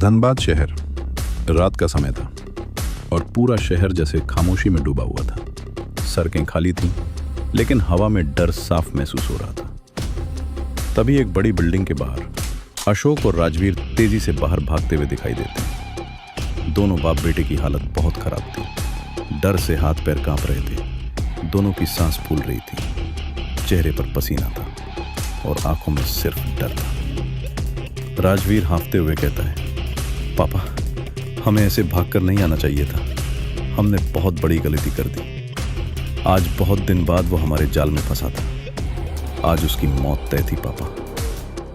धनबाद शहर, रात का समय था और पूरा शहर जैसे खामोशी में डूबा हुआ था। सड़कें खाली थीं, लेकिन हवा में डर साफ महसूस हो रहा था। तभी एक बड़ी बिल्डिंग के बाहर अशोक और राजवीर तेजी से बाहर भागते हुए दिखाई देते। दोनों बाप बेटे की हालत बहुत खराब थी। डर से हाथ पैर कांप रहे थे, दोनों की सांस फूल रही थी, चेहरे पर पसीना था और आंखों में सिर्फ डर था। राजवीर हाँफते हुए कहता है, पापा, हमें ऐसे भागकर नहीं आना चाहिए था। हमने बहुत बड़ी गलती कर दी। आज बहुत दिन बाद वो हमारे जाल में फंसा था। आज उसकी मौत तय थी पापा।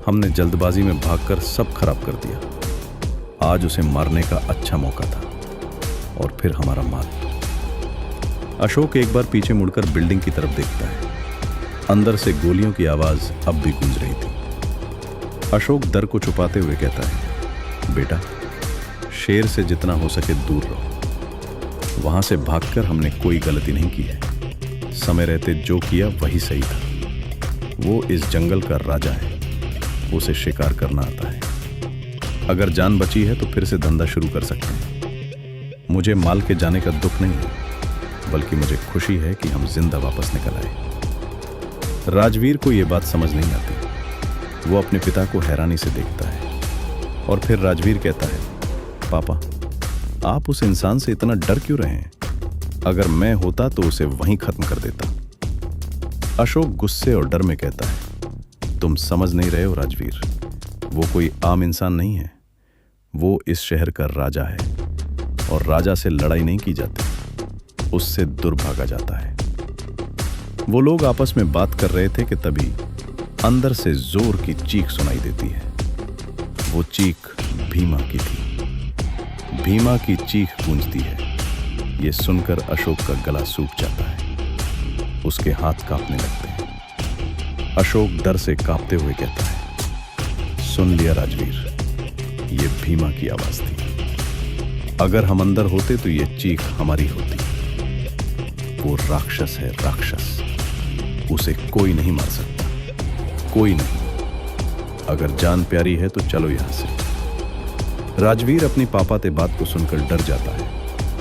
हमने जल्दबाजी में भागकर सब खराब कर दिया। आज उसे मारने का अच्छा मौका था और फिर हमारा माल। अशोक एक बार पीछे मुड़कर बिल्डिंग की तरफ देखता है। अंदर से गोलियों की आवाज अब भी गूंज रही थी। अशोक डर को छुपाते हुए कहता है, बेटा, शेर से जितना हो सके दूर रहो। वहां से भागकर हमने कोई गलती नहीं की है। समय रहते जो किया वही सही था। वो इस जंगल का राजा है, उसे शिकार करना आता है। अगर जान बची है तो फिर से धंधा शुरू कर सकते हैं। मुझे माल के जाने का दुख नहीं है, बल्कि मुझे खुशी है कि हम जिंदा वापस निकल आए। राजवीर को यह बात समझ नहीं आती। वो अपने पिता को हैरानी से देखता है और फिर राजवीर कहता है, पापा, आप उस इंसान से इतना डर क्यों रहे हैं? अगर मैं होता तो उसे वहीं खत्म कर देता। अशोक गुस्से और डर में कहता है, तुम समझ नहीं रहे हो राजवीर। वो कोई आम इंसान नहीं है। वो इस शहर का राजा है और राजा से लड़ाई नहीं की जाती, उससे दूर भागा जाता है। वो लोग आपस में बात कर रहे थे कि तभी अंदर से जोर की चीख सुनाई देती है। वो चीख भीमा की थी। भीमा की चीख गूंजती है। ये सुनकर अशोक का गला सूख जाता है। उसके हाथ कांपने लगते हैं। अशोक डर से कांपते हुए कहता है, सुन लिया राजवीर, ये भीमा की आवाज थी। अगर हम अंदर होते तो ये चीख हमारी होती। वो राक्षस है, राक्षस। उसे कोई नहीं मार सकता, कोई नहीं। अगर जान प्यारी है तो चलो यहां से। राजवीर अपनी पापाते बात को सुनकर डर जाता है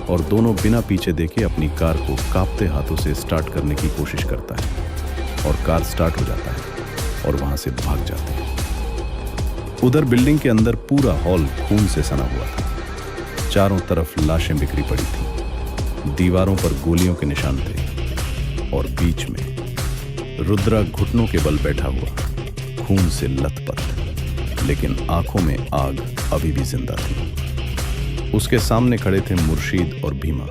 और दोनों बिना पीछे देखे अपनी कार को कांपते हाथों से स्टार्ट करने की कोशिश करता है और कार स्टार्ट हो जाता है और वहां से भाग जाते हैं। उधर बिल्डिंग के अंदर पूरा हॉल खून से सना हुआ था। चारों तरफ लाशें बिखरी पड़ी थी। दीवारों पर गोलियों के निशान थे और बीच में रुद्रा घुटनों के बल बैठा हुआ, खून से लथपथ, लेकिन आंखों में आग अभी भी जिंदा थी। उसके सामने खड़े थे मुर्शीद और भीमा।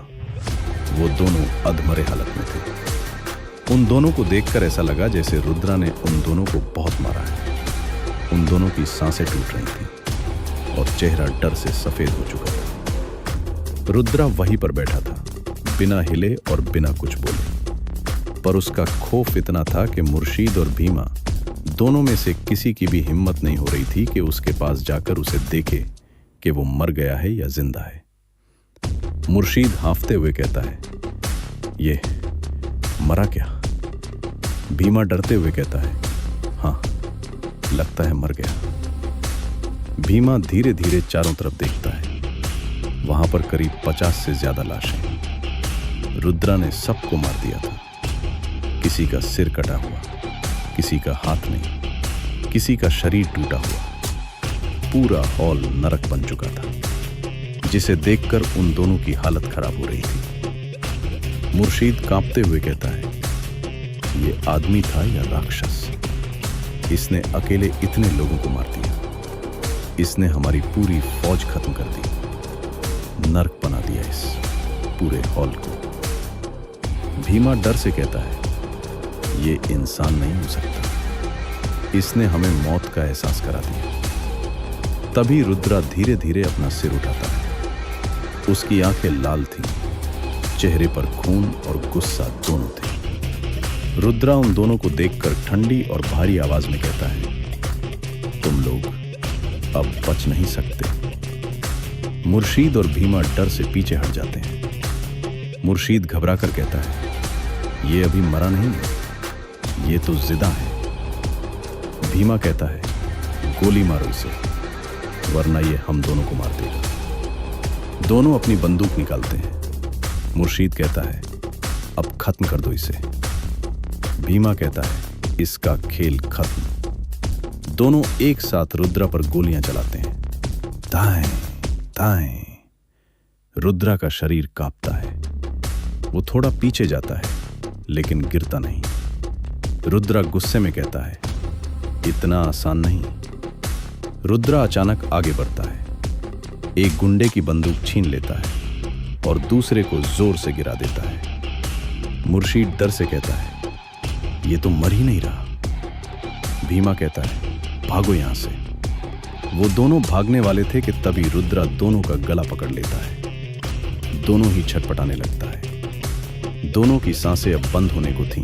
वो दोनों अधमरे हालत में थे। उन दोनों को देखकर ऐसा लगा जैसे रुद्रा ने उन दोनों को बहुत मारा है। उन दोनों की सांसें टूट रही थी और चेहरा डर से सफेद हो चुका था। रुद्रा वहीं पर बैठा था, बिना हिले और बिना कुछ बोले, पर उसका खौफ इतना था कि मुर्शीद और भीमा दोनों में से किसी की भी हिम्मत नहीं हो रही थी कि उसके पास जाकर उसे देखे कि वो मर गया है या जिंदा है। मुर्शीद हाँफते हुए कहता है, ये मरा क्या? भीमा डरते हुए कहता है, हाँ, लगता है मर गया। भीमा धीरे धीरे चारों तरफ देखता है। वहां पर करीब 50 से ज्यादा लाशें। रुद्रा ने सबको मार दिया था। किसी का सिर कटा हुआ, किसी का हाथ नहीं, किसी का शरीर टूटा हुआ। पूरा हॉल नरक बन चुका था, जिसे देखकर उन दोनों की हालत खराब हो रही थी। मुर्शीद कांपते हुए कहता है, ये आदमी था या राक्षस? इसने अकेले इतने लोगों को मार दिया। इसने हमारी पूरी फौज खत्म कर दी। नरक बना दिया इस पूरे हॉल को। भीमा डर से कहता है, ये इंसान नहीं हो सकता। इसने हमें मौत का एहसास करा दिया। तभी रुद्रा धीरे धीरे अपना सिर उठाता है। उसकी आंखें लाल थीं, चेहरे पर खून और गुस्सा दोनों थे। रुद्रा उन दोनों को देखकर ठंडी और भारी आवाज में कहता है, तुम लोग अब बच नहीं सकते। मुर्शीद और भीमा डर से पीछे हट जाते हैं। मुर्शीद घबरा कर कहता है, ये अभी मरा नहीं है, ये तो जिंदा है। भीमा कहता है, गोली मारो इसे, वरना ये हम दोनों को मार देगा। दोनों अपनी बंदूक निकालते हैं। मुर्शीद कहता है, अब खत्म कर दो इसे। भीमा कहता है, इसका खेल खत्म। दोनों एक साथ रुद्रा पर गोलियां चलाते हैं। दाएं दाएं। रुद्रा का शरीर कांपता है। वो थोड़ा पीछे जाता है लेकिन गिरता नहीं। रुद्रा गुस्से में कहता है, इतना आसान नहीं। रुद्रा अचानक आगे बढ़ता है, एक गुंडे की बंदूक छीन लेता है और दूसरे को जोर से गिरा देता है। मुर्शीद डर से कहता है, ये तो मर ही नहीं रहा। भीमा कहता है, भागो यहां से। वो दोनों भागने वाले थे कि तभी रुद्रा दोनों का गला पकड़ लेता है। दोनों ही छटपटाने लगता है। दोनों की सांसें अब बंद होने को थीं।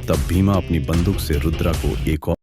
तब भीमा अपनी बंदूक से रुद्रा को एक और